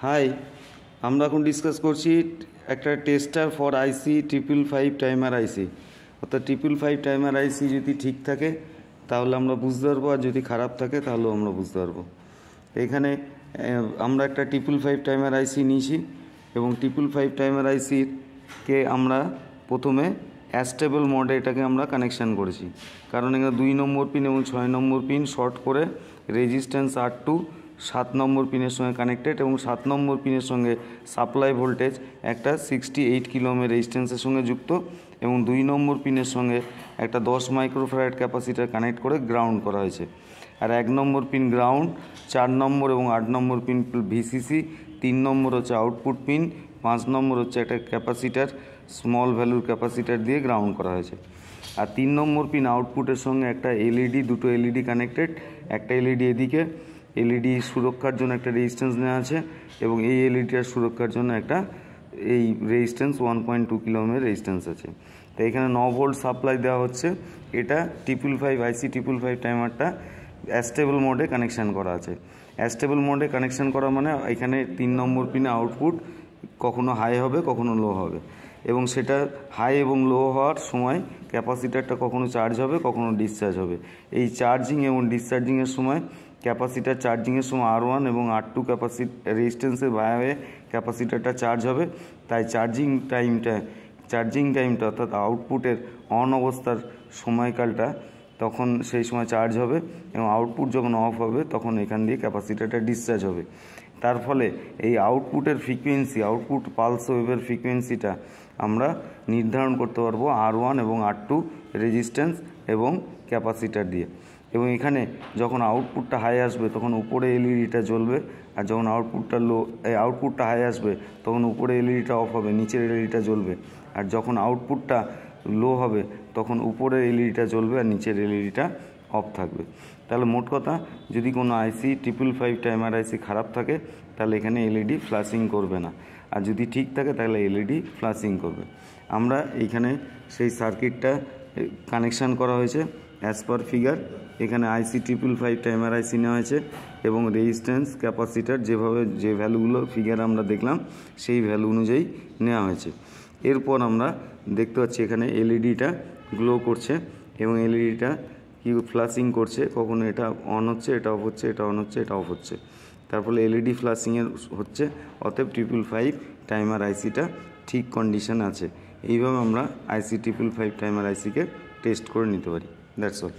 High, আমরা এখন discuss করছি একটা টেস্টার ফর আইসি 555 টাইমার আইসি। অর্থাৎ 555 টাইমার আইসি যদি ঠিক থাকে তাহলে আমরা বুঝতে পারবো, আর যদি খারাপ থাকে তাহলেও আমরা বুঝতে পারবো। এখানে আমরা একটা 555 টাইমার আইসি নিয়েছি এবং 555 টাইমার আইসিকে আমরা প্রথমে অ্যাস্টেবল মোডে এটাকে আমরা কানেকশান করেছি, কারণ এখানে 2 নম্বর পিন এবং 6 নম্বর পিন শর্ট করে রেজিস্ট্যান্স R2 7 নম্বর পিনের সঙ্গে কানেক্টেড এবং 7 নম্বর পিনের সঙ্গে সাপ্লাই ভোল্টেজ একটা 68 কিলো ওহমের রেজিস্ট্যান্সের সঙ্গে যুক্ত এবং 2 নম্বর পিনের সঙ্গে একটা 10 মাইক্রোফ্যারাড ক্যাপাসিটার কানেক্ট করে গ্রাউন্ড করা হয়েছে। আর 1 নম্বর পিন গ্রাউন্ড, 4 নম্বর এবং 8 নম্বর পিন ভিসিসি, 3 নম্বর হচ্ছে আউটপুট পিন, 5 নম্বর হচ্ছে একটা ক্যাপাসিটার স্মল ভ্যালুর ক্যাপাসিটার দিয়ে গ্রাউন্ড করা হয়েছে। আর 3 নম্বর পিন আউটপুটের সঙ্গে একটা এলইডি, দুটো এলইডি কানেক্টেড, একটা এলইডি এদিকে, এলইডি সুরক্ষার জন্য একটা রেজিস্ট্যান্স নেওয়া আছে এবং এই এলইডিটার সুরক্ষার জন্য একটা এই রেজিস্ট্যান্স 1.2 কিলো ওহমের রেজিস্ট্যান্স আছে। তো এখানে 9 ভোল্ট সাপ্লাই দেওয়া হচ্ছে। এটা 555 আইসি 555 টাইমারটা অ্যাস্টেবল মোডে কানেকশান করা আছে। অ্যাস্টেবল মোডে কানেকশান করা মানে এখানে 3 নম্বর পিনে আউটপুট কখনো হাই হবে কখনো লো হবে এবং সেটা হাই এবং লো হওয়ার সময় ক্যাপাসিটারটা কখনো চার্জ হবে কখনো ডিসচার্জ হবে। এই চার্জিং এবং ডিসচার্জিংয়ের সময় ক্যাপাসিটার চার্জিংয়ের সময় R1 এবং R2 রেজিস্ট্যান্সের বাইরে ক্যাপাসিটারটা চার্জ হবে। তাই চার্জিং টাইমটা অর্থাৎ আউটপুটের অন অবস্থার সময়কালটা তখন সেই সময় চার্জ হবে এবং আউটপুট যখন অফ হবে তখন এখান দিয়ে ক্যাপাসিটারটা ডিসচার্জ হবে। তার ফলে এই আউটপুটের ফ্রিকোয়েন্সি, আউটপুট পালস ওয়েভের ফ্রিকোয়েন্সিটা আমরা নির্ধারণ করতে পারবো R1 এবং R2 রেজিস্ট্যান্স এবং ক্যাপাসিটার দিয়ে। এবং এখানে যখন আউটপুটটা হাই আসবে তখন উপরে এলইডিটা জ্বলবে, আর যখন আউটপুটটা হাই আসবে তখন উপরে এলইডিটা অফ হবে, নিচের এলইডিটা জ্বলবে। আর যখন আউটপুটটা লো হবে তখন উপরের এলইডিটা জ্বলবে আর নিচের এলইডিটা অফ থাকবে। তাহলে মোট কথা, যদি কোনো আইসি 555 টাইমার আইসি খারাপ থাকে তাহলে এখানে এলইডি ফ্ল্যাশিং করবে না, আর যদি ঠিক থাকে তাহলে এলইডি ফ্ল্যাশিং করবে। আমরা এইখানে সেই সার্কিটটা কানেকশান করা হয়েছে অ্যাজ পার ফিগার। এখানে আইসি 555 টাইমার আইসি নেওয়া হয়েছে এবং রেজিস্ট্যান্স ক্যাপাসিটার যেভাবে যে ভ্যালুগুলো ফিগার আমরা দেখলাম সেই ভ্যালু অনুযায়ী নেওয়া হয়েছে। এরপর আমরা দেখতে পাচ্ছি এখানে এলইডিটা গ্লো করছে এবং এলইডিটা কি ফ্ল্যাশিং করছে, কখনো এটা অন হচ্ছে, এটা অফ হচ্ছে, এটা অন হচ্ছে, এটা অফ হচ্ছে। তার ফলে এলইডি ফ্ল্যাশিংয়ের হচ্ছে, অতএব 555 টাইমার আইসিটা ঠিক কন্ডিশন আছে। এইভাবে আমরা আইসি 555 টাইমার আইসিকে টেস্ট করে নিতে পারি। That's all.